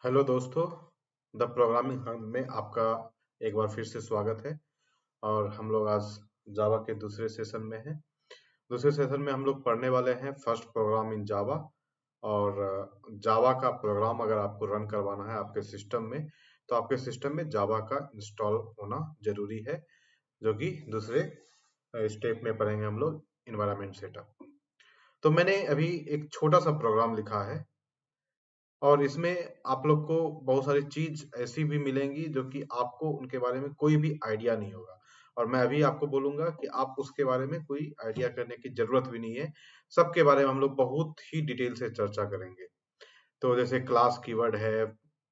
Hello दोस्तों, the programming hub में आपका एक बार फिर से स्वागत है। और हम लोग आज जावा के दूसरे सेशन में हैं। दूसरे सेशन में हम लोग पढ़ने वाले हैं फर्स्ट प्रोग्राम इन जावा। और जावा का प्रोग्राम अगर आपको रन करवाना है आपके सिस्टम में, तो आपके सिस्टम में जावा का इंस्टॉल होना जरूरी है, जो कि दूसरे स्टेप में पढ़ेंगे हम लोग, इन्वायरमेंट सेटअप। तो मैंने अभी एक छोटा सा प्रोग्राम लिखा है, और इसमें आप लोग को बहुत सारी चीज ऐसी भी मिलेंगी जो कि आपको उनके बारे में कोई भी आइडिया नहीं होगा। और मैं अभी आपको बोलूंगा कि आप उसके बारे में कोई आइडिया करने की जरूरत भी नहीं है। सबके बारे में हम लोग बहुत ही डिटेल से चर्चा करेंगे। तो जैसे क्लास कीवर्ड है,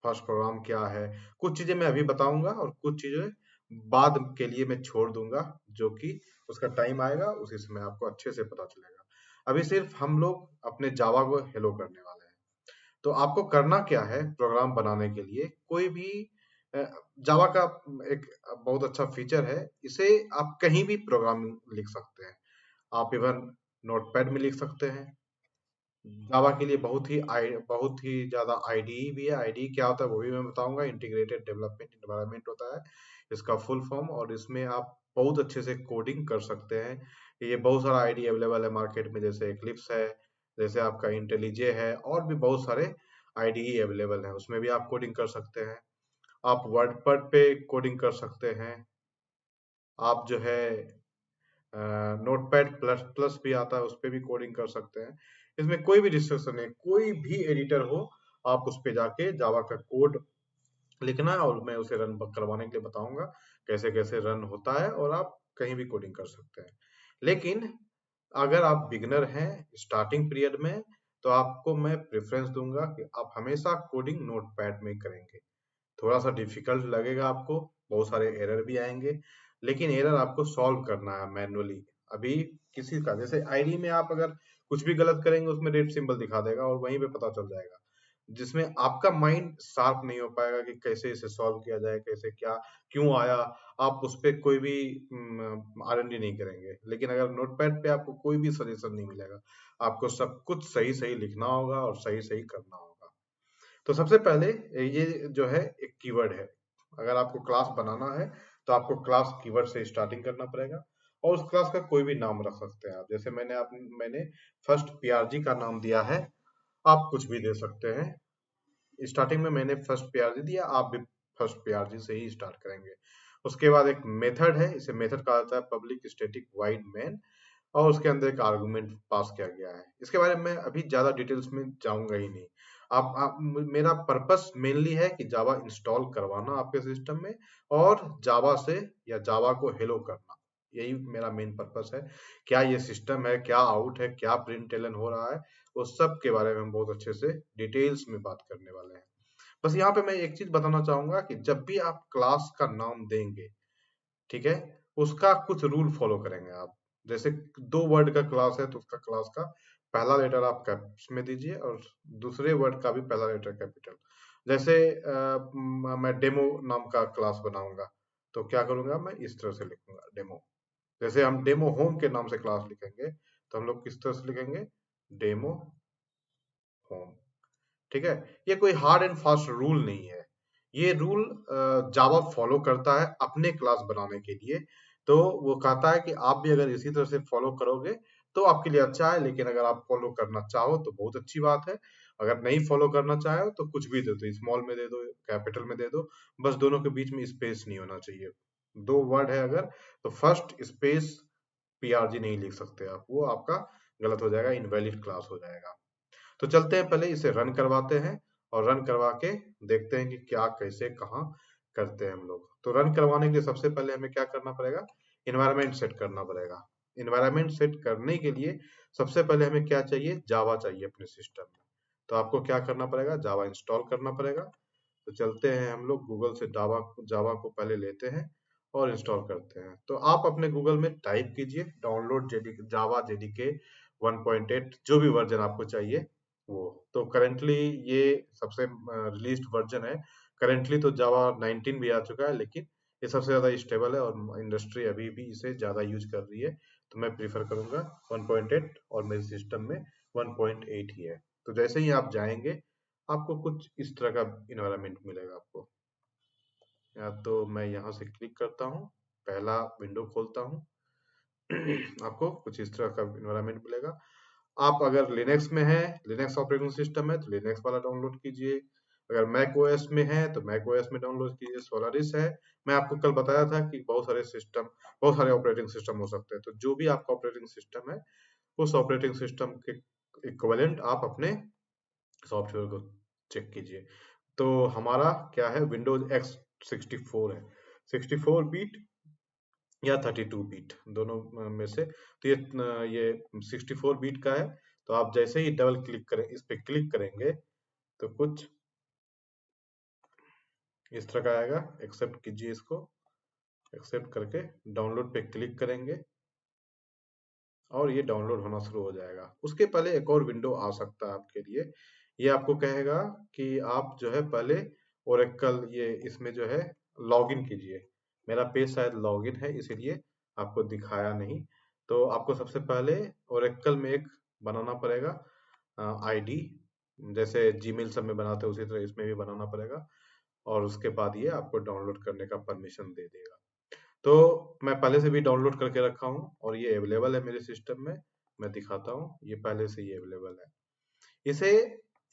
फर्स्ट प्रोग्राम क्या है, कुछ चीजें मैं अभी बताऊंगा और कुछ चीजें बाद के लिए मैं छोड़ दूंगा, जो कि उसका टाइम आएगा उसी समय आपको अच्छे से पता चलेगा। अभी सिर्फ हम लोग अपने जावा को हेलो करने वाले हैं। तो आपको करना क्या है प्रोग्राम बनाने के लिए, कोई भी जावा का एक बहुत अच्छा फीचर है, इसे आप कहीं भी प्रोग्रामिंग लिख सकते हैं। आप इवन नोटपैड में लिख सकते हैं। जावा के लिए बहुत ही ज्यादा आईडीई भी है। आईडीई क्या होता है वो भी मैं बताऊंगा। इंटीग्रेटेड डेवलपमेंट एनवायरनमेंट होता है इसका फुल फॉर्म, और इसमें आप बहुत अच्छे से कोडिंग कर सकते हैं। ये बहुत सारा आईडी अवेलेबल है मार्केट में, जैसे एक्लिप्स है, जैसे आपका इंटेलिजे है, और भी बहुत सारे आईडीई अवेलेबल है, उसमें भी आप कोडिंग कर सकते हैं। आप वर्डपैड पे कोडिंग कर सकते हैं। आप जो है नोटपैड प्लस प्लस भी आता है, उस पे भी कोडिंग कर सकते हैं। इसमें कोई भी रिस्ट्रिक्शन नहीं, कोई भी एडिटर हो, आप उस पे जाके जावा का कोड लिखना है, और मैं उसे रन करवाने के लिए बताऊंगा कैसे कैसे रन होता है, और आप कहीं भी कोडिंग कर सकते हैं। लेकिन अगर आप बिगनर हैं स्टार्टिंग पीरियड में, तो आपको मैं प्रेफरेंस दूंगा कि आप हमेशा कोडिंग नोटपैड में करेंगे। थोड़ा सा डिफिकल्ट लगेगा आपको, बहुत सारे एरर भी आएंगे, लेकिन एरर आपको सॉल्व करना है मैनुअली। अभी किसी का जैसे आईडी में आप अगर कुछ भी गलत करेंगे, उसमें रेड सिंबल दिखा देगा और वहीं पे पता चल जाएगा, जिसमें आपका माइंड शार्प नहीं हो पाएगा कि कैसे इसे सॉल्व किया जाए, कैसे क्या क्यों आया। आप उस पे कोई भी आरएनडी नहीं करेंगे। लेकिन अगर नोटपैड पे आपको कोई भी सजेशन नहीं मिलेगा, आपको सब कुछ सही सही लिखना होगा और सही सही करना होगा। तो सबसे पहले ये जो है एक कीवर्ड है। अगर आपको क्लास बनाना है, तो आपको क्लास कीवर्ड से स्टार्टिंग करना पड़ेगा, और उस क्लास का कोई भी नाम रख सकते हैं आप। जैसे मैंने फर्स्ट पीआरजी का नाम दिया है, आप कुछ भी दे सकते हैं। स्टार्टिंग में मैंने फर्स्ट पीआरजी दिया, आप भी फर्स्ट पीआरजी से ही स्टार्ट करेंगे। उसके बाद एक मेथड है, इसे मेथड कहा जाता है पब्लिक स्टैटिक वाइड मेन, और उसके अंदर एक आर्गुमेंट पास किया गया है। इसके बारे में मैं अभी ज्यादा डिटेल्स में जाऊंगा ही नहीं। मेरा पर्पस मेनली है कि जावा इंस्टॉल करवाना आपके सिस्टम में, और जावा से या जावा को हेलो करना, यही मेरा मेन पर्पस है। क्या ये सिस्टम है, क्या आउट है, क्या प्रिंट एलन हो रहा है, उस सब के बारे में हम बहुत अच्छे से डिटेल्स में बात करने वाले हैं। बस यहाँ पे मैं एक चीज बताना चाहूंगा कि जब भी आप क्लास का नाम देंगे, ठीक है, उसका कुछ रूल फॉलो करेंगे आप। जैसे दो वर्ड का क्लास है, तो उसका क्लास का पहला लेटर आप कैप्स में दीजिए, और दूसरे वर्ड का भी पहला लेटर कैपिटल। जैसे मैं डेमो नाम का क्लास बनाऊंगा, तो क्या करूंगा, मैं इस तरह से लिखूंगा डेमो। जैसे हम डेमो होम के नाम से क्लास लिखेंगे, तो हम लोग किस तरह से लिखेंगे, डेमो होम। ठीक है। ये कोई हार्ड एंड फास्ट रूल नहीं है। ये रूल जावा फॉलो करता है अपने क्लास बनाने के लिए। तो वो कहता है कि आप भी अगर इसी तरह से फॉलो करोगे तो आपके लिए अच्छा है, लेकिन अगर आप फॉलो करना चाहो तो बहुत अच्छी बात है। अगर नहीं फॉलो करना चाहो तो कुछ भी दे दो, स्मॉल में दे दो, कैपिटल में दे दो, बस दोनों के बीच में स्पेस नहीं होना चाहिए। दो वर्ड है अगर, तो फर्स्ट स्पेस पीआरजी नहीं लिख सकते आप, वो आपका गलत हो जाएगा, इनवैलिड क्लास हो जाएगा। तो चलते हैं, पहले इसे रन करवाते हैं, और रन करवा के देखते हैं कि क्या कैसे कहाँ करते हैं हम लोग। तो रन करवाने के लिए सबसे पहले हमें क्या करना पड़ेगा, इन्वायरमेंट सेट करना पड़ेगा। इन्वायरमेंट सेट करने के लिए सबसे पहले हमें क्या चाहिए, जावा चाहिए अपने सिस्टम में। तो आपको क्या करना पड़ेगा, जावा इंस्टॉल करना पड़ेगा। तो चलते हैं हम लोग गूगल से जावा जावा को पहले लेते हैं और इंस्टॉल करते हैं। तो आप अपने गूगल में टाइप कीजिए डाउनलोड जावा जेडीके 1.8, जो भी वर्जन आपको चाहिए वो। तो करेंटली ये सबसे रिलीज्ड वर्जन है। करेंटली तो जावा 19 भी आ चुका है, लेकिन ये सबसे ज्यादा स्टेबल है और इंडस्ट्री अभी भी इसे ज्यादा यूज कर रही है। तो मैं प्रीफर करूंगा 1.8, और मेरे सिस्टम में 1.8 ही है। तो जैसे ही आप जाएंगे, आपको कुछ इस तरह का इन्वायरमेंट मिलेगा आपको। या तो मैं यहाँ से क्लिक करता हूँ, पहला विंडो खोलता हूँ। आपको कुछ इस तरह का इन्वायरमेंट मिलेगा। आप अगर लिनक्स में है, लिनक्स ऑपरेटिंग सिस्टम है तो लिनक्स वाला डाउनलोड कीजिए। अगर मैक ओएस में है तो मैक ओएस में डाउनलोड कीजिए। सोलारिस है, मैं आपको कल बताया था कि बहुत सारे ऑपरेटिंग सिस्टम हो सकते हैं, तो जो भी आपका ऑपरेटिंग सिस्टम है उस ऑपरेटिंग सिस्टम के इक्विवेलेंट आप अपने सॉफ्टवेयर को चेक कीजिए। तो हमारा क्या है, विंडोज एक्स 64 है, 64 बीट या 32 बीट दोनों में से। तो ये 64 बीट का है। तो आप जैसे ही डबल क्लिक करें, इस पे क्लिक करेंगे तो कुछ इस तरह का आएगा। एक्सेप्ट कीजिए इसको। एक्सेप्ट करके डाउनलोड पे क्लिक करेंगे और ये डाउनलोड होना शुरू हो जाएगा। उसके पहले एक और विंडो आ सकता है आपके लिए। ये आपको कहेगा कि आप जो है पहले ओरेकल ये इसमें जो है लॉगिन कीजिए। मेरा पेज शायद लॉगिन है इसीलिए आपको दिखाया नहीं। तो आपको सबसे पहले ओरेकल में एक बनाना पड़ेगा आईडी, जैसे जीमेल सब में बनाते हैं उसी तरह इसमें भी बनाना पड़ेगा। और उसके बाद ये आपको डाउनलोड करने का परमिशन दे देगा। तो मैं पहले से भी डाउनलोड करके रखा हूँ और ये अवेलेबल है मेरे सिस्टम में। मैं दिखाता हूँ, ये पहले से ही अवेलेबल है। इसे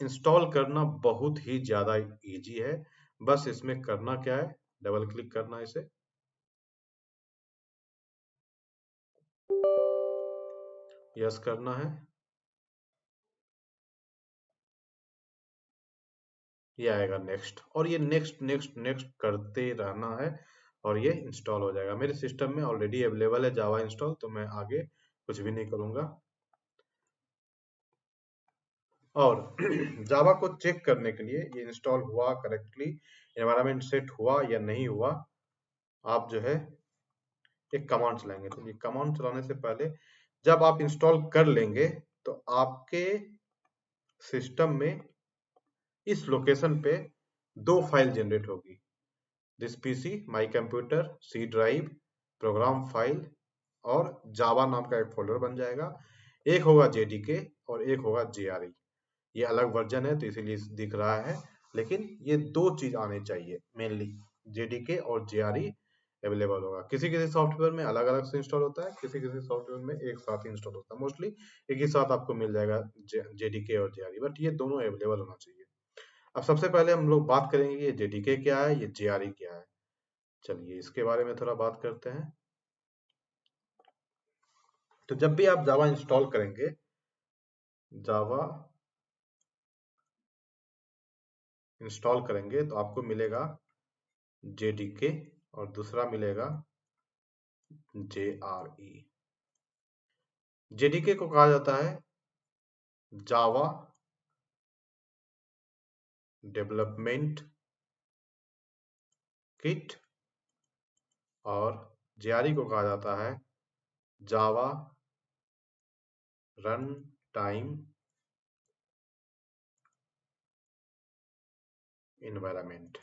इंस्टॉल करना बहुत ही ज्यादा इजी है। बस इसमें करना क्या है, डबल क्लिक करना है इसे, यस करना है, ये आएगा नेक्स्ट, और ये नेक्स्ट नेक्स्ट नेक्स्ट करते रहना है और ये इंस्टॉल हो जाएगा। मेरे सिस्टम में ऑलरेडी अवेलेबल है जावा इंस्टॉल, तो मैं आगे कुछ भी नहीं करूंगा। और जावा को चेक करने के लिए ये इंस्टॉल हुआ करेक्टली, एनवायरनमेंट सेट हुआ या नहीं हुआ, आप जो है एक कमांड चलाएंगे। तो ये कमांड चलाने से पहले जब आप इंस्टॉल कर लेंगे तो आपके सिस्टम में इस लोकेशन पे दो फाइल जनरेट होगी। This PC my computer C drive program file और जावा नाम का एक फोल्डर बन जाएगा। एक होगा जेडीके और एक होगा जेआरई। ये अलग वर्जन है तो इसीलिए दिख रहा है, लेकिन ये दो चीज आने चाहिए मेनली, जेडीके और जेआरई अवेलेबल होगा। किसी किसी सॉफ्टवेयर में अलग अलग से इंस्टॉल होता है, किसी किसी सॉफ्टवेयर में एक साथ इंस्टॉल होता है। मोस्टली एक ही साथ आपको मिल जाएगा जेडीके और जेआरई, बट ये दोनों अवेलेबल होना चाहिए। अब सबसे पहले हम लोग बात करेंगे ये जेडीके क्या है, ये जेआरई क्या है। चलिए इसके बारे में थोड़ा बात करते हैं। तो जब भी आप जावा इंस्टॉल करेंगे, जावा इंस्टॉल करेंगे तो आपको मिलेगा जेडीके और दूसरा मिलेगा जेआरई। जेडीके को कहा जाता है जावा डेवलपमेंट किट और जेआरई को कहा जाता है जावा रन टाइम इन्वायरमेंट।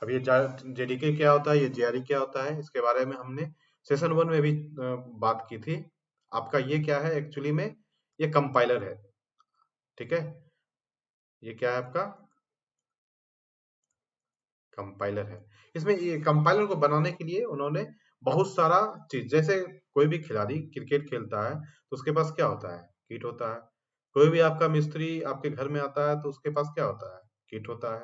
अब ये जेडीके क्या होता है, ये जेआरई क्या होता है, इसके बारे में हमने सेशन 1 में भी बात की थी। आपका ये क्या है एक्चुअली में, ये कंपाइलर है, ठीक है। ये क्या है आपका कंपाइलर है। इसमें ये कंपाइलर को बनाने के लिए उन्होंने बहुत सारा चीज, जैसे कोई भी खिलाड़ी क्रिकेट खेलता है तो उसके पास क्या होता है, किट होता है। कोई भी आपका मिस्त्री आपके घर में आता है तो उसके पास क्या होता है, किट होता है।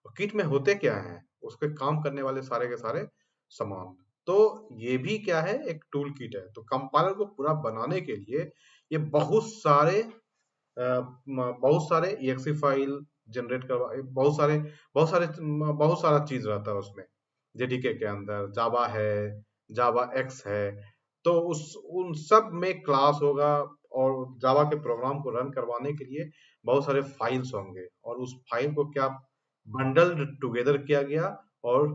और किट में होते क्या है, उसके काम करने वाले सारे के सारे सामान। तो ये भी क्या है, एक टूल किट है। तो कंपाइलर को पूरा बनाने के लिए ये बहुत सारे exe फाइल जनरेट करवा, बहुत सारा चीज रहता है उसमें। जेडीके के अंदर जावा है, जावा एक्स है, तो उस उन सब में क्लास होगा और जावा के प्रोग्राम को रन करवाने के लिए बहुत सारे फाइल्स होंगे, और उस फाइल को क्या बंडल टुगेदर किया गया और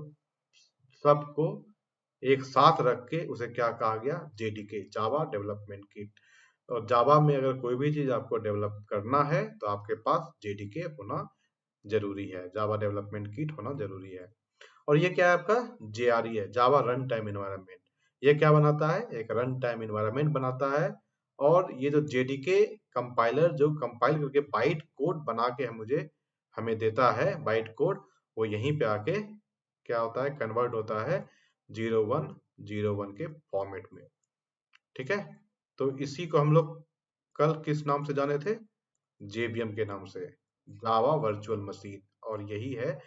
सबको एक साथ रख के उसे क्या कहा गया, जेडीके जावा डेवलपमेंट किट। और जावा में अगर कोई भी चीज आपको डेवलप करना है तो आपके पास जेडीके होना जरूरी है, जावा डेवलपमेंट किट होना जरूरी है। और ये क्या है आपका जेआरई है, जावा रन टाइम इन्वायरमेंट। ये क्या बनाता है, एक रन टाइम इन्वायरमेंट बनाता है। और ये जो जेडीके कंपाइलर जो कंपाइल करके बाइट कोड बना के मुझे हमें देता है बाइट कोड, वो यहीं पे आके क्या होता है, कन्वर्ट होता है 0101 के फॉर्मेट में। ठीक है, तो इसी को हम लोग कल किस नाम से जाने थे, जेबीएम के नाम से, जावा वर्चुअल मशीन, और यही है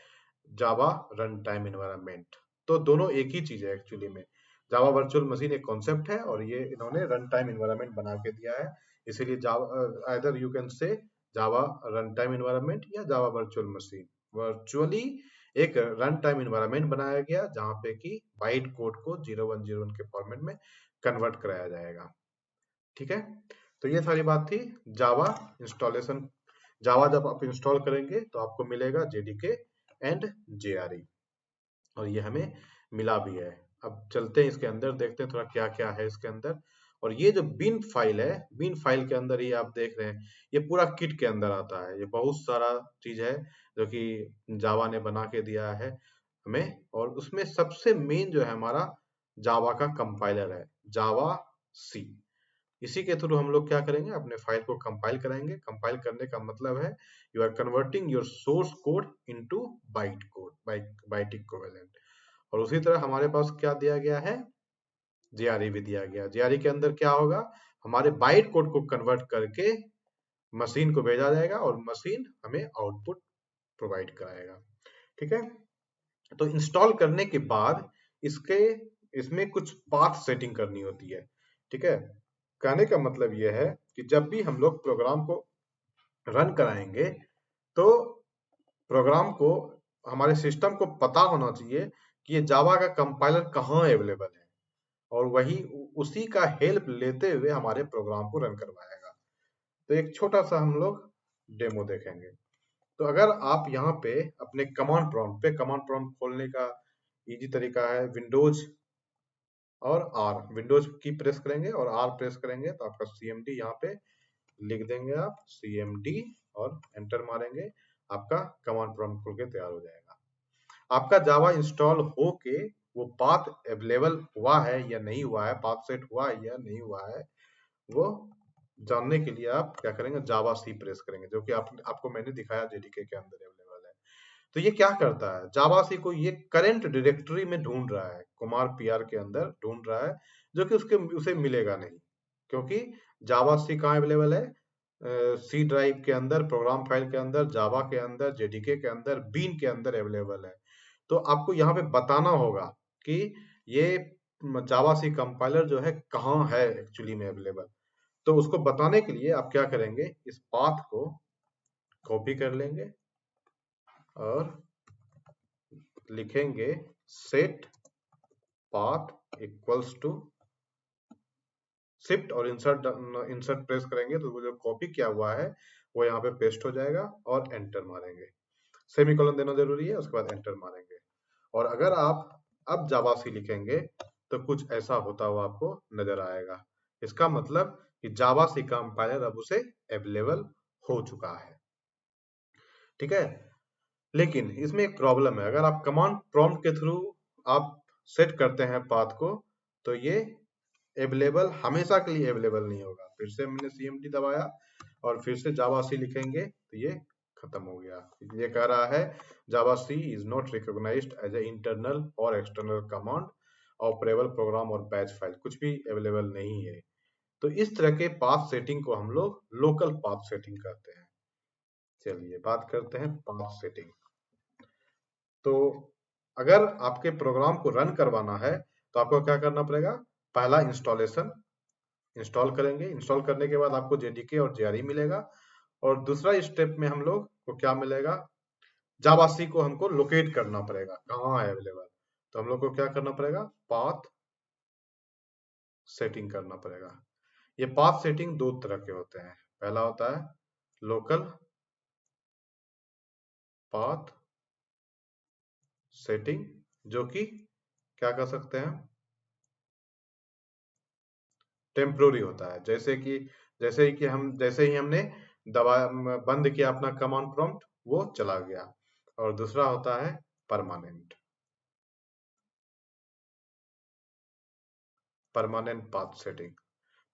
जावा रन टाइम एनवायरनमेंट। तो दोनों एक ही चीज है एक्चुअली में। जावा वर्चुअल मशीन एक कॉन्सेप्ट है और ये इन्होंने रन टाइम एनवायरनमेंट बना के दिया है, इसीलिए जावा either you can say Java run time environment या जावा वर्चुअल मशीन। वर्चुअली एक रन टाइम एनवायरनमेंट बनाया गया जहाँ पे कि बाइट कोड को 0101 के फॉर्मेट में कन्वर्ट कराया जाएगा। ठीक है, तो ये सारी बात थी जावा इंस्टॉलेशन। जावा जब आप इंस्टॉल करेंगे तो आपको मिलेगा जेडीके एंड जेआरई, और ये हमें मिला भी है। अब चलते हैं इसके अंदर, देखते हैं थोड़ा क्या क्या है इसके अंदर। और ये जो बिन फाइल है, बिन फाइल के अंदर ही आप देख रहे हैं, ये पूरा किट के अंदर आता है। ये बहुत सारा चीज है जो कि जावा ने बना के दिया है हमें, और उसमें सबसे मेन जो है हमारा जावा का कंपाइलर है, जावा सी। इसी के थ्रू हम लोग क्या करेंगे, अपने फाइल को कंपाइल कराएंगे। कंपाइल करने का मतलब है you are converting your source code into byte code, byte equivalent. और उसी तरह हमारे पास क्या दिया गया है, जेआरई भी दिया गया। जेआरई के अंदर क्या होगा, हमारे बाइट कोड को कन्वर्ट करके मशीन को भेजा जाएगा और मशीन हमें आउटपुट प्रोवाइड कराएगा। ठीक है, तो इंस्टॉल करने के बाद इसके इसमें कुछ पाथ सेटिंग करनी होती है। ठीक है, कहने का मतलब यह है कि जब भी हम लोग प्रोग्राम को रन कराएंगे तो प्रोग्राम को, हमारे सिस्टम को पता होना चाहिए कि ये जावा का कंपाइलर कहाँ अवेलेबल है, और वही उसी का हेल्प लेते हुए हमारे प्रोग्राम को रन करवाएगा। तो एक छोटा सा हम लोग डेमो देखेंगे। तो अगर आप यहाँ पे अपने कमांड प्रॉम्प्ट पे, कमांड प्रॉम्प्ट खोलने का इजी तरीका है विंडोज और आर, विंडोज की प्रेस करेंगे और आर प्रेस करेंगे तो आपका सीएमडी यहाँ पे लिख देंगे आप सीएमडी और एंटर मारेंगे, आपका कमांड प्रॉम्प्ट खुल के तैयार हो जाएगा। आपका जावा इंस्टॉल हो के वो पाथ अवेलेबल हुआ है या नहीं हुआ है, पाथ सेट हुआ है या नहीं हुआ है, वो जानने के लिए आप क्या करेंगे, जावा सी प्रेस करेंगे, जो कि आपको मैंने दिखाया जेडीके के अंदर अवेलेबल है। तो ये क्या करता है, जावा सी को ये करंट डायरेक्टरी में ढूंढ रहा है, कुमार पीआर के अंदर ढूंढ रहा है, जो कि उसे मिलेगा नहीं, क्योंकि जावा सी कहाँ अवेलेबल है, सी ड्राइव के अंदर, प्रोग्राम फाइल के अंदर, जावा के अंदर, जेडीके के अंदर, बीन के अंदर अवेलेबल है। तो आपको यहाँ पे बताना होगा कि ये जावा सी कंपाइलर जो है कहाँ है एक्चुअली में अवेलेबल। तो उसको बताने के लिए आप क्या करेंगे, इस पाथ को कॉपी कर लेंगे और लिखेंगे set path equals to, shift और इंसर्ट प्रेस करेंगे तो वो जो कॉपी किया हुआ है वो यहाँ पे पेस्ट हो जाएगा, और एंटर मारेंगे। सेमीकोलन देना जरूरी है, उसके बाद एंटर मारेंगे। और अगर आप अब जावासी लिखेंगे तो कुछ ऐसा होता हुआ आपको नजर आएगा। इसका मतलब कि जावासी कंपाइलर अब उसे अवेलेबल हो चुका है। ठीक है, लेकिन इसमें एक प्रॉब्लम है, अगर आप कमांड प्रॉम्प्ट के थ्रू आप सेट करते हैं पाथ को, तो ये अवेलेबल हमेशा के लिए अवेलेबल नहीं होगा। फिर से हमने सीएमडी दबाया और फिर से जावा सी लिखेंगे तो ये खत्म हो गया। ये कह रहा है Java C is not recognised as a internal और एक्सटर्नल कमांड, ऑपरेबल प्रोग्राम और बैच फाइल कुछ भी अवेलेबल नहीं है। तो इस तरह के पाथ सेटिंग को हम लोग लोकल पाथ सेटिंग कहते हैं। चलिए बात करते हैं पाथ सेटिंग। तो अगर आपके प्रोग्राम को रन करवाना है तो आपको क्या करना पड़ेगा, पहला इंस्टॉलेशन, इंस्टॉल करेंगे। इंस्टॉल करने के बाद आपको जेडीके और जेआरई मिलेगा, और दूसरा स्टेप में हम लोग को क्या मिलेगा, जावासी को हमको लोकेट करना पड़ेगा कहाँ है अवेलेबल। तो हम लोग को क्या करना पड़ेगा, पाथ सेटिंग करना पड़ेगा। ये पाथ सेटिंग दो तरह के होते हैं, पहला होता है लोकल पाथ सेटिंग, जो कि क्या कर सकते हैं, टेम्प्रोरी होता है। जैसे ही हमने दबा बंद किया अपना कमांड प्रॉम्प्ट, वो चला गया। और दूसरा होता है permanent, permanent path setting.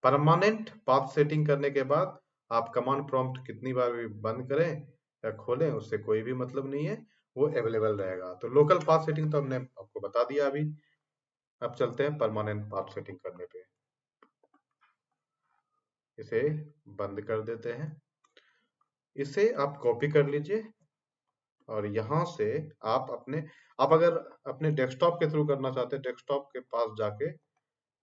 Permanent path setting करने के बाद आप कमांड प्रॉम्प्ट कितनी बार भी बंद करें, या खोलें, उससे कोई भी मतलब नहीं है, वो अवेलेबल रहेगा। तो लोकल पाथ सेटिंग तो हमने आपको बता दिया अभी। अब चलते हैं परमानेंट पाथ सेटिंग करने पे। इसे बंद कर देते हैं। इसे आप कॉपी कर लीजिए और यहाँ से आप अगर अपने डेस्कटॉप के थ्रू करना चाहते हैं, डेस्कटॉप के पास जाके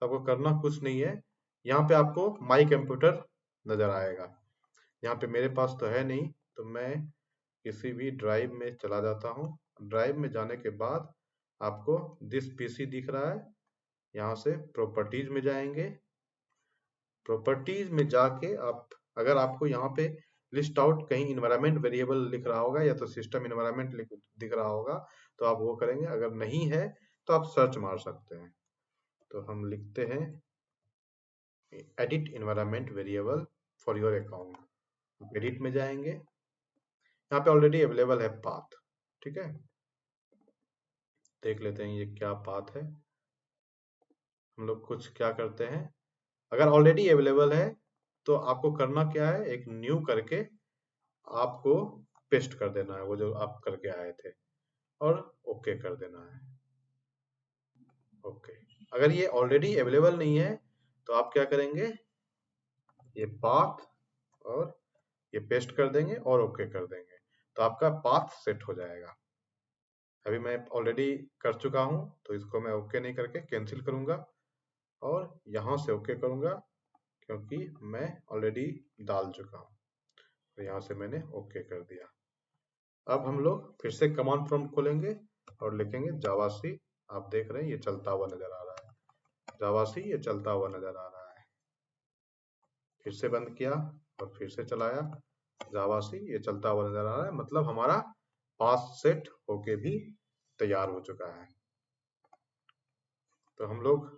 आपको करना कुछ नहीं है। यहाँ पे आपको माई कंप्यूटर नजर आएगा। यहाँ पे मेरे पास तो है नहीं, तो मैं किसी भी ड्राइव में चला जाता हूँ। ड्राइव में जाने के बाद आपको दिस पीसी दिख रहा है, यहाँ से प्रॉपर्टीज में जाएंगे। प्रॉपर्टीज में जाके आप, अगर आपको यहाँ पे लिस्ट आउट कहीं इन्वायरमेंट वेरिएबल लिख रहा होगा या तो सिस्टम इन्वायरमेंट दिख रहा होगा, तो आप वो करेंगे। अगर नहीं है तो आप सर्च मार सकते हैं। तो हम लिखते हैं edit environment variable for your account. Edit में जाएंगे, यहाँ पे ऑलरेडी अवेलेबल है पाथ, ठीक है। देख लेते हैं ये क्या पाथ है। हम लोग कुछ क्या करते हैं, अगर ऑलरेडी अवेलेबल है तो आपको करना क्या है, एक न्यू करके आपको पेस्ट कर देना है वो जो आप करके आए थे, और ओके कर देना है। ओके, अगर ये ऑलरेडी अवेलेबल नहीं है तो आप क्या करेंगे, ये पाथ और ये पेस्ट कर देंगे और ओके कर देंगे, तो आपका पाथ सेट हो जाएगा। अभी मैं ऑलरेडी कर चुका हूं, तो इसको मैं ओके नहीं करके कैंसिल करूंगा और यहां से ओके करूंगा, क्योंकि मैं ऑलरेडी डाल चुका हूं। तो यहाँ से मैंने ओके कर दिया। अब हम लोग फिर से कमांड प्रॉम्प्ट खोलेंगे और लिखेंगे जावासी। आप देख रहे हैं ये चलता हुआ नजर आ रहा है, जावासी ये चलता हुआ नजर आ रहा है। फिर से बंद किया और फिर से चलाया, जावासी ये चलता हुआ नजर आ रहा है, मतलब हमारा पाथ सेट होके भी तैयार हो चुका है। तो हम लोग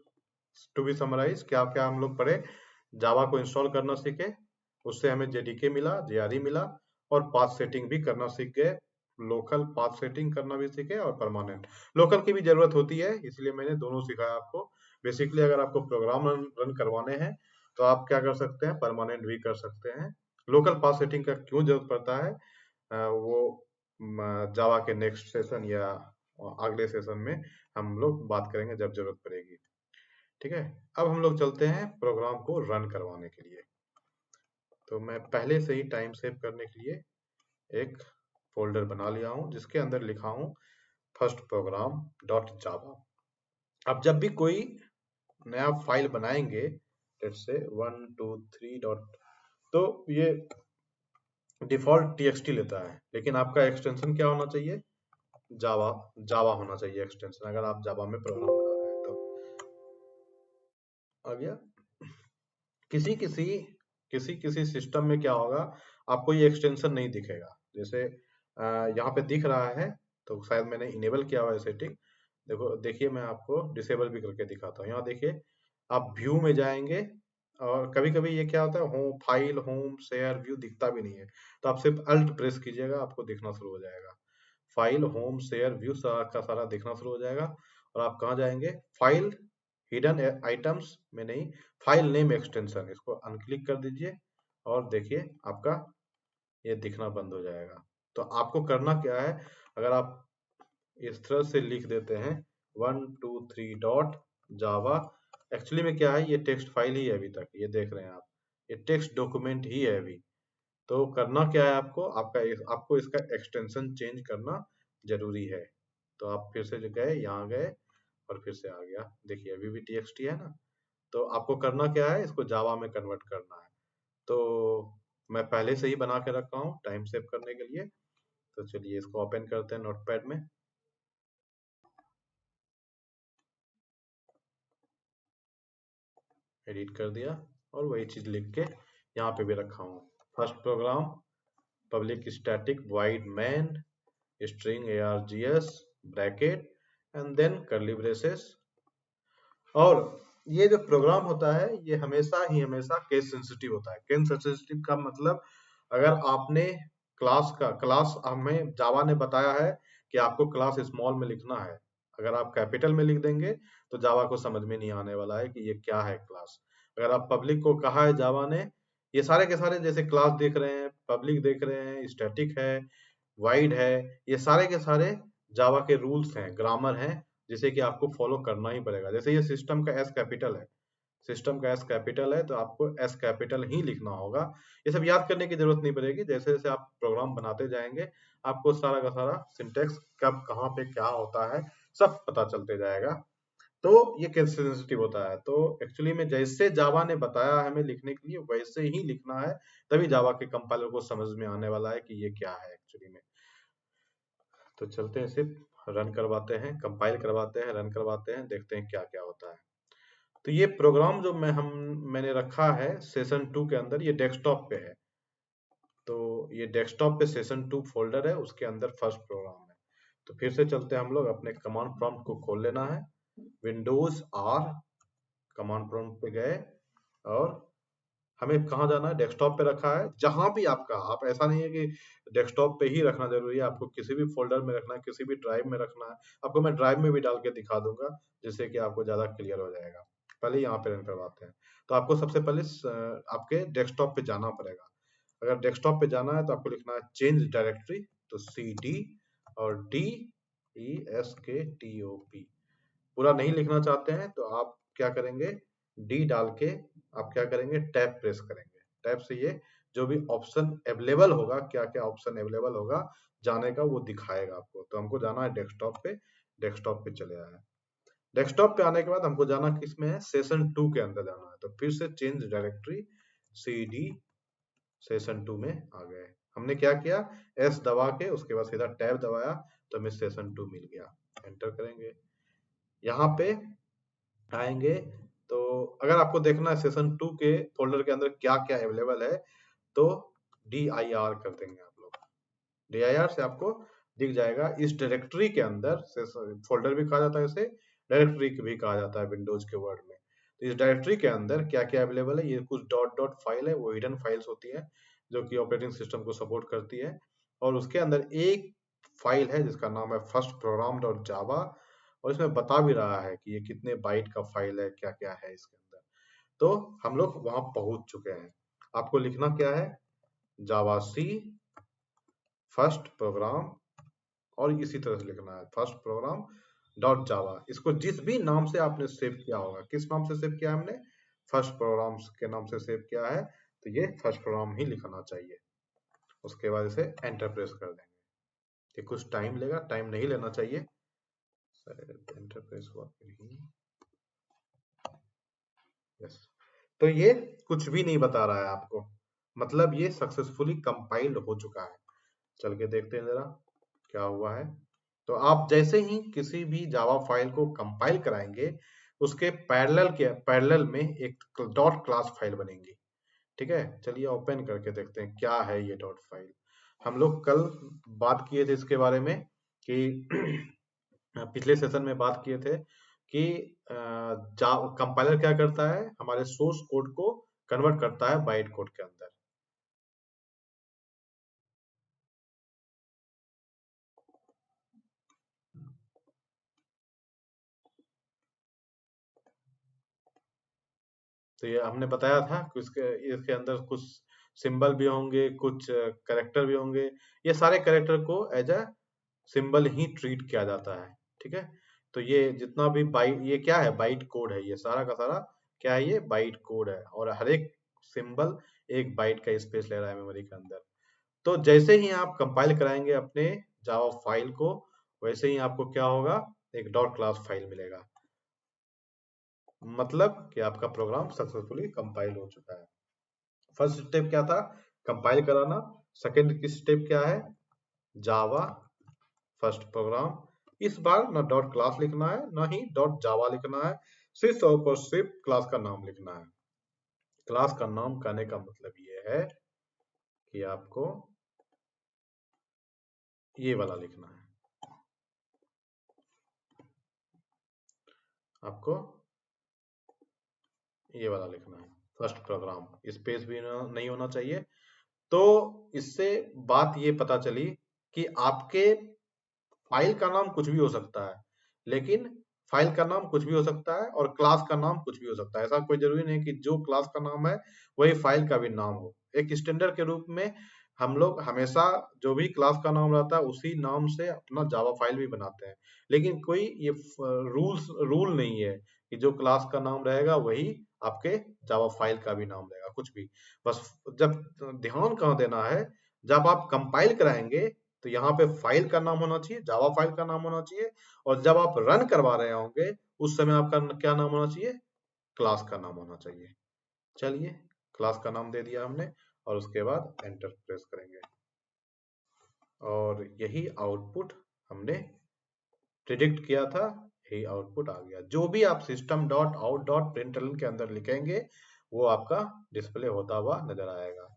टू बी समराइज क्या क्या हम लोग पढ़े, जावा को इंस्टॉल करना सीखे, उससे हमें जेडीके मिला, जेआरई मिला, और पाथ सेटिंग भी करना सीख गए। लोकल पाथ सेटिंग करना भी सीखे और परमानेंट। लोकल की भी जरूरत होती है, इसलिए मैंने दोनों सिखाया आपको। बेसिकली अगर आपको प्रोग्राम रन करवाने हैं तो आप क्या कर सकते हैं, परमानेंट भी कर सकते हैं। लोकल पाथ सेटिंग का क्यों जरूरत पड़ता है, वो जावा के नेक्स्ट सेशन या अगले सेशन में हम लोग बात करेंगे जब जरूरत पड़ेगी, ठीक है। अब हम लोग चलते हैं प्रोग्राम को रन करवाने के लिए। तो मैं पहले से ही टाइम सेव करने के लिए एक फोल्डर बना लिया हूं, जिसके अंदर लिखा हूं फर्स्ट प्रोग्राम डॉट जावा। अब जब भी कोई नया फाइल बनाएंगे, लेट्स से 123 डॉट, तो ये डिफॉल्ट टीएक्सटी लेता है, लेकिन आपका एक्सटेंशन क्या होना चाहिए, जावा, जावा होना चाहिए एक्सटेंशन, अगर आप जावा में प्रोग्राम बना रहे हैं तो। आ गया। किसी किसी किसी किसी सिस्टम में क्या होगा, आपको ये एक्सटेंशन नहीं दिखेगा। जैसे यहाँ पे दिख रहा है, तो शायद मैंने इनेबल किया हुआ है सेटिंग। देखो, देखिए मैं आपको डिसेबल भी करके दिखाता हूँ। यहाँ देखिए, आप व्यू में जाएंगे और कभी कभी ये क्या होता है, home file, home share, view दिखता भी नहीं है, तो आप सिर्फ अल्ट प्रेस कीजिएगा, आपको दिखना शुरू हो जाएगा। फाइल, होम, शेयर, व्यू का सारा दिखना शुरू हो जाएगा। और आप कहाँ जाएंगे, फाइल, हिडन आइटम्स में नहीं, फाइल नेम एक्सटेंशन, इसको अनक्लिक कर दीजिए और देखिए आपका ये दिखना बंद हो जाएगा। तो आपको करना क्या है, अगर आप इस तरह से लिख देते हैं 123 डॉट जावा, एक्चुअली में क्या है, ये टेक्स्ट फाइल ही है अभी तक, ये देख रहे हैं आप, ये टेक्स्ट डॉक्यूमेंट ही है अभी। तो करना क्या है आपको, आपको इसका एक्सटेंशन चेंज करना जरूरी है। तो आप फिर से जो गए, यहाँ गए और फिर से आ गया, देखिए अभी भी टीएक्सटी है ना। तो आपको करना क्या है, इसको जावा में कन्वर्ट करना है। तो मैं पहले से ही बना के रखा हूँ टाइम सेव करने के लिए। तो चलिए इसको ओपन करते हैं नोटपैड में। एडिट कर दिया और वही चीज लिख के यहाँ पे भी रखा हूँ, first program public static void main string args bracket and then curly braces. और ये जो प्रोग्राम होता है, ये हमेशा केस सेंसिटिव होता है। केस सेंसिटिव का मतलब, अगर आपने क्लास हमें जावा ने बताया है कि आपको क्लास स्मॉल में लिखना है, अगर आप कैपिटल में लिख देंगे तो जावा को समझ में नहीं आने वाला है कि ये क्या है क्लास। अगर आप पब्लिक को कहा है जावा ने, ये सारे के सारे जैसे क्लास देख रहे हैं, पब्लिक देख रहे हैं, स्टैटिक है, वाइड है, ये सारे के सारे जावा के रूल्स हैं, ग्रामर हैं, जिसे कि आपको फॉलो करना ही पड़ेगा। जैसे ये सिस्टम का एस कैपिटल है, सिस्टम का एस कैपिटल है, तो आपको एस कैपिटल ही लिखना होगा। ये सब याद करने की जरूरत नहीं पड़ेगी, जैसे जैसे आप प्रोग्राम बनाते जाएंगे आपको सारा का सारा सिंटेक्स कब कहाँ पे क्या होता है सब पता चलते जाएगा। तो ये केस सेंसिटिव होता है, तो एक्चुअली में जैसे जावा ने बताया हमें लिखने के लिए वैसे ही लिखना है, तभी जावा के कंपाइलर को समझ में आने वाला है कि ये क्या है एक्चुअली में। तो चलते हैं, सिर्फ रन करवाते हैं, कंपाइल करवाते हैं, रन करवाते हैं, देखते हैं क्या क्या होता है। तो ये प्रोग्राम जो मैंने रखा है सेशन 2 के अंदर, ये डेस्कटॉप पे है। तो ये डेस्कटॉप पे सेशन 2 फोल्डर है, उसके अंदर फर्स्ट प्रोग्राम है। तो फिर से चलते हैं हम लोग, अपने कमांड प्रॉम्प्ट को खोल लेना है, विंडोज आर, कमांड प्रॉम्प्ट पे गए और हमें कहाँ जाना है, डेस्कटॉप पे रखा है, जहां भी आपका, आप ऐसा नहीं है कि डेस्कटॉप पे ही रखना जरूरी है, आपको किसी भी फोल्डर में रखना है, किसी भी ड्राइव में रखना है। आपको मैं ड्राइव में भी डाल के दिखा दूंगा, जिससे कि आपको ज्यादा क्लियर हो जाएगा। पहले यहाँ पे रन करवाते हैं। तो आपको सबसे पहले आपके डेस्कटॉप पे जाना पड़ेगा। अगर डेस्कटॉप पे जाना है तो आपको लिखना है चेंज डायरेक्टरी, तो CD और DESKTOP। पूरा नहीं लिखना चाहते हैं तो आप क्या करेंगे, डी डाल के आप क्या करेंगे, टैब प्रेस करेंगे। टैब से ये जो भी ऑप्शन अवेलेबल होगा, क्या क्या ऑप्शन अवेलेबल होगा जाने का, वो दिखाएगा आपको। तो हमको जाना है डेस्कटॉप पे, डेस्कटॉप पे चले आए। डेस्कटॉप पे आने के बाद हमको जाना किस में है, सेशन 2 के अंदर जाना है। तो फिर से चेंज डायरेक्टरी, CD, सेशन 2 में आ गए। हमने क्या किया, एस दबा के उसके बाद सीधा टैब दबाया, तो हमें सेशन 2 मिल गया। एंटर करेंगे, यहाँ पे आएंगे। तो अगर आपको देखना है सेशन 2 के फोल्डर के अंदर क्या क्या अवेलेबल है, तो dir कर देंगे आप लोग। dir से आपको दिख जाएगा। इस डायरेक्टरी के अंदर, फोल्डर भी कहा जाता है इसे, डायरेक्टरी भी कहा जाता है विंडोज के वर्ड में। तो इस डायरेक्टरी के अंदर क्या क्या अवेलेबल है, ये कुछ डॉट डॉट फाइल है, वो हिडन फाइल्स होती है जो कि ऑपरेटिंग सिस्टम को सपोर्ट करती है। और उसके अंदर एक फाइल है जिसका नाम है फर्स्ट प्रोग्राम डॉट जावा, और इसमें बता भी रहा है कि ये कितने बाइट का फाइल है, क्या क्या है इसके अंदर। तो हम लोग वहां पहुंच चुके हैं। आपको लिखना क्या है, जावा सी फर्स्ट प्रोग्राम, और इसी तरह से लिखना है फर्स्ट प्रोग्राम डॉट जावा। इसको जिस भी नाम से आपने सेव किया होगा, किस नाम से सेव किया है हमने, फर्स्ट प्रोग्राम के नाम से सेव किया है, तो ये फर्स्ट प्रोग्राम ही लिखना चाहिए। उसके बाद इसे एंटर प्रेस कर देंगे। ये कुछ टाइम लेगा, टाइम नहीं लेना चाहिए। एंटर प्रेस हुआ कि नहीं, यस। तो ये कुछ भी नहीं बता रहा है आपको, मतलब ये सक्सेसफुली कंपाइल्ड हो चुका है। चल के देखते हैं जरा क्या हुआ है। तो आप जैसे ही किसी भी जावा फाइल को कंपाइल कराएंगे, उसके पैरेलल में एक डॉट क्लास फाइल बनेगी। ठीक है, चलिए ओपन करके देखते हैं क्या है ये डॉट फाइल। हम लोग कल बात किए थे इसके बारे में कि पिछले सेशन में बात किए थे कि कंपाइलर क्या करता है, हमारे सोर्स कोड को कन्वर्ट करता है बाइट कोड के अंदर। तो ये हमने बताया था कि इसके अंदर कुछ सिंबल भी होंगे, कुछ कैरेक्टर भी होंगे। ये सारे कैरेक्टर को एज अ सिंबल ही ट्रीट किया जाता है। ठीक है, तो ये जितना भी बाइट, ये क्या है, बाइट कोड है, ये सारा का सारा क्या है, ये बाइट कोड है, और हर एक सिंबल एक बाइट का स्पेस ले रहा है मेमोरी के अंदर। तो जैसे ही आप कंपाइल कराएंगे अपने जावा फाइल को, वैसे ही आपको क्या होगा, एक डॉट क्लास फाइल मिलेगा। मतलब कि आपका प्रोग्राम सक्सेसफुली कंपाइल हो चुका है। फर्स्ट स्टेप क्या था, कंपाइल कराना। सेकंड स्टेप क्या है, जावा फर्स्ट प्रोग्राम। इस बार ना डॉट क्लास लिखना है, ना ही डॉट जावा लिखना है, सिर्फ और सिर्फ क्लास का नाम लिखना है। क्लास का नाम कहने का मतलब ये है कि आपको ये वाला लिखना है, आपको ये वाला लिखना है, फर्स्ट प्रोग्राम। स्पेस भी नहीं होना चाहिए। तो इससे बात ये पता चली कि आपके फाइल का नाम कुछ भी हो सकता है, लेकिन फाइल का नाम कुछ भी हो सकता है और क्लास का नाम कुछ भी हो सकता है। ऐसा कोई जरूरी नहीं कि जो क्लास का नाम है वही फाइल का भी नाम हो। एक स्टैंडर्ड के रूप में हम लोग हमेशा जो भी क्लास का नाम रहता है उसी नाम से अपना जावा फाइल भी बनाते हैं, लेकिन कोई ये रूल नहीं है कि जो क्लास का नाम रहेगा वही आपके जावा फाइल का भी नाम रहेगा, कुछ भी। बस जब ध्यान कहाँ देना है, जब आप कंपाइल कराएंगे तो यहाँ पे फाइल का नाम होना चाहिए, जावा फाइल का नाम होना चाहिए, और जब आप रन करवा रहे होंगे उस समय आपका क्या नाम होना चाहिए, क्लास का नाम होना चाहिए। चलिए, क्लास का नाम दे दिया हमने और उसके बाद एंटर प्रेस करेंगे और यही आउटपुट हमने प्रिडिक्ट किया था, यही आउटपुट आ गया। जो भी आप system dot out dot println के अंदर लिखेंगे वो आपका डिस्प्ले होता हुआ नजर आएगा।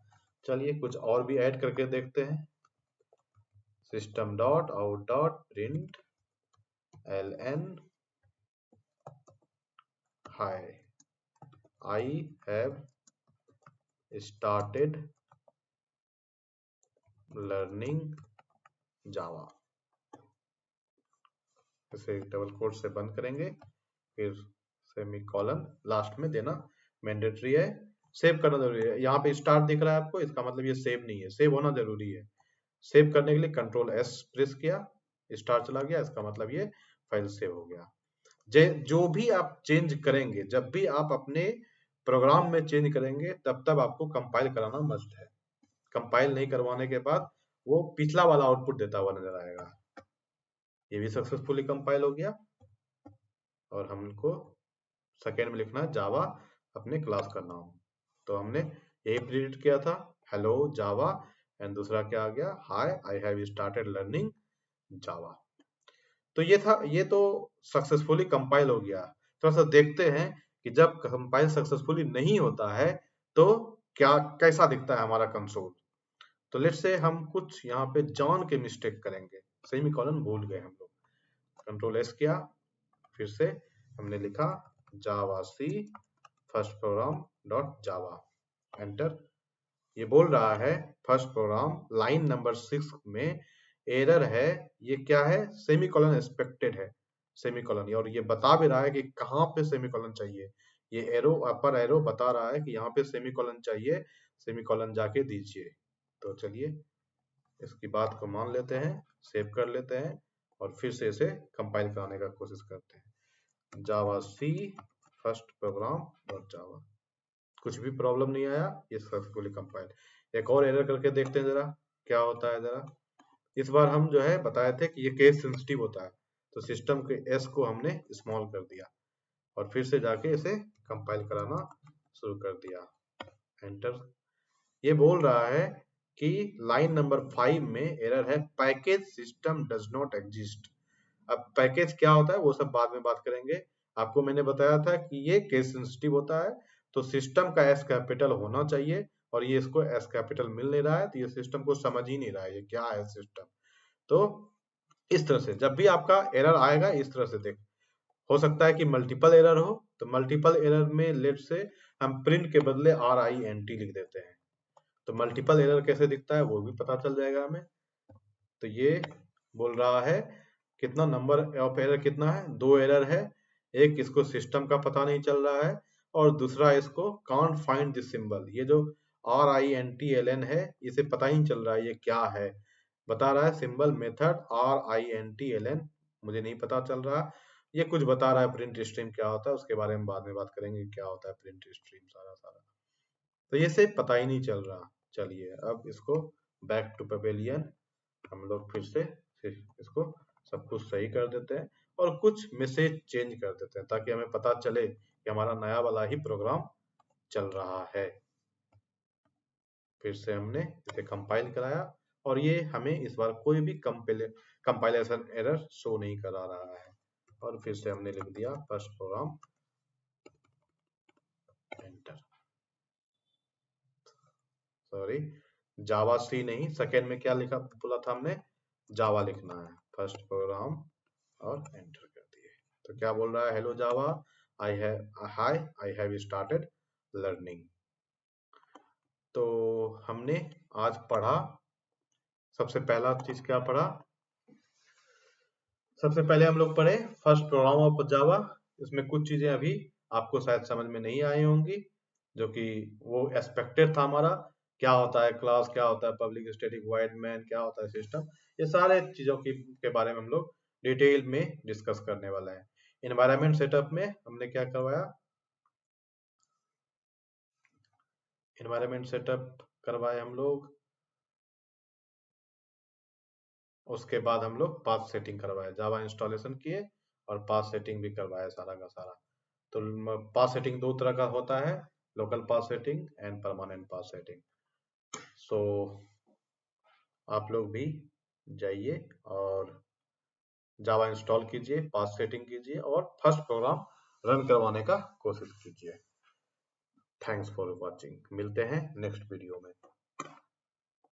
चलिए कुछ और भी ऐड करके देखते हैं। System dot out dot print ln hi I have started learning Java. इसे डबल कोट से बंद करेंगे, फिर सेमीकोलन लास्ट में देना मैंडेटरी है। सेव करना जरूरी है। यहाँ पे स्टार्ट दिख रहा है आपको, इसका मतलब ये सेव नहीं है, सेव होना जरूरी है। सेव करने के लिए कंट्रोल एस प्रेस किया, स्टार चला गया, इसका मतलब ये फाइल सेव हो गया। जो भी आप चेंज करेंगे, जब भी आप अपने प्रोग्राम में चेंज करेंगे तब आपको कंपाइल कराना मस्ट है। कंपाइल नहीं करवाने के बाद वो पिछला वाला आउटपुट देता हुआ नजर आएगा। ये भी सक्सेसफुली कंपाइल हो गया और हमको सेकेंड में लिखना है जावा अपने क्लास का नाम। तो हमने यही प्रिंट किया था, हेलो जावा, एंड दूसरा क्या आ गया, हाय आई हैव स्टार्टेड लर्निंग जावा। तो ये था, ये तो सक्सेसफुली कंपाइल हो गया। थोड़ा सा देखते हैं कि जब कंपाइल सक्सेसफुली नहीं होता है तो क्या कैसा दिखता है हमारा कंसोल। तो लेट्स से हम कुछ यहाँ पे जान के मिस्टेक करेंगे, सेमीकोलन भूल गए हम लोग। कंट्रोल एस किया, फिर से हमने लिखा Java C first program dot Java, enter. ये बोल रहा है फर्स्ट प्रोग्राम लाइन नंबर 6 में एरर है, ये क्या है, सेमीकोलन एक्सपेक्टेड है, सेमीकोलन। और ये बता भी रहा है कि कहाँ पे सेमीकोलन चाहिए। ये एरो, अपर एरो बता रहा है कि यहाँ पे सेमीकोलन चाहिए, सेमीकोलन जाके दीजिए। तो चलिए इसकी बात को मान लेते हैं, सेव कर लेते हैं और फिर से इसे कंपाइल कराने का कोशिश करते हैं। जावा सी फर्स्ट प्रोग्राम डॉट जावा, कुछ भी प्रॉब्लम नहीं आया, ये सक्सेसफुली कंपाइल। एक और एरर करके देखते हैं जरा क्या होता है जरा। इस बार हम जो है बताए थे कि ये केस सेंसिटिव होता है, तो सिस्टम के एस को हमने स्मॉल कर दिया और फिर से जाके इसे कंपाइल कराना शुरू कर दिया, एंटर। ये बोल रहा है कि लाइन नंबर 5 में एरर है, package system does not exist. अब पैकेज क्या होता है वो सब बाद में बात करेंगे। आपको मैंने बताया था कि ये केस सेंसिटिव होता है, तो सिस्टम का एस कैपिटल होना चाहिए और ये इसको एस कैपिटल मिल नहीं रहा है, तो ये सिस्टम को समझ ही नहीं रहा है ये क्या है सिस्टम। तो इस तरह से जब भी आपका एरर आएगा इस तरह से देख, हो सकता है कि मल्टीपल एरर हो, तो मल्टीपल एरर में लेट से हम प्रिंट के बदले RINT लिख देते हैं, तो मल्टीपल एरर कैसे दिखता है वो भी पता चल जाएगा हमें। तो ये बोल रहा है कितना नंबर ऑफ एरर कितना है, 2 एरर है। एक इसको सिस्टम का पता नहीं चल रहा है और दूसरा इसको कांट फाइंड दिस सिंबल, ये जो RINTLN है इसे पता ही नहीं चल रहा है ये क्या है। बता रहा है सिंबल मेथड RINTLN, मुझे नहीं पता चल रहा। ये कुछ बता रहा है प्रिंट स्ट्रीम क्या होता है, उसके बारे में बाद में बात करेंगे क्या होता है प्रिंट स्ट्रीम सारा सारा। तो ये से पता ही नहीं चल रहा। चलिए अब इसको बैक टू पवेलियन हम लोग फिर से इसको सब कुछ सही कर देते हैं और कुछ मैसेज चेंज कर देते हैं ताकि हमें पता चले कि हमारा नया वाला ही प्रोग्राम चल रहा है। फिर से हमने इसे कंपाइल कराया और ये हमें इस बार कोई भी कंपाइलेशन एरर शो नहीं करा रहा है। और फिर से हमने लिख दिया फर्स्ट प्रोग्राम, एंटर। सॉरी, जावा सी नहीं, सेकेंड में क्या लिखा बोला था हमने, जावा लिखना है, फर्स्ट प्रोग्राम और एंटर कर दिए। तो क्या बोल रहा है, hello Java I have started learning. तो हमने आज पढ़ा, सबसे पहला चीज क्या पढ़ा, सबसे पहले हम लोग पढ़े फर्स्ट प्रोग्राम ऑफ जावा। इसमें कुछ चीजें अभी आपको शायद समझ में नहीं आई होंगी, जो कि वो एक्सपेक्टेड था हमारा क्या होता है क्लास, क्या होता है पब्लिक स्टैटिक वॉइड मैन, क्या होता है सिस्टम, ये सारे चीजों के बारे में हम लोग डिटेल में डिस्कस करने वाला है। एनवायरनमेंट सेटअप में हमने क्या करवाया, एनवायरनमेंट सेटअप करवाए हम लोग, उसके बाद हम लोग पाथ सेटिंग करवाए, जावा इंस्टॉलेशन किए और पाथ सेटिंग भी करवाया सारा का सारा। तो पाथ सेटिंग दो तरह का होता है, local path setting and permanent path setting. So आप लोग भी जाइए और जावा इंस्टॉल कीजिए, पाथ सेटिंग कीजिए और फर्स्ट प्रोग्राम रन करवाने का कोशिश कीजिए। थैंक्स फॉर वॉचिंग, मिलते हैं नेक्स्ट वीडियो में।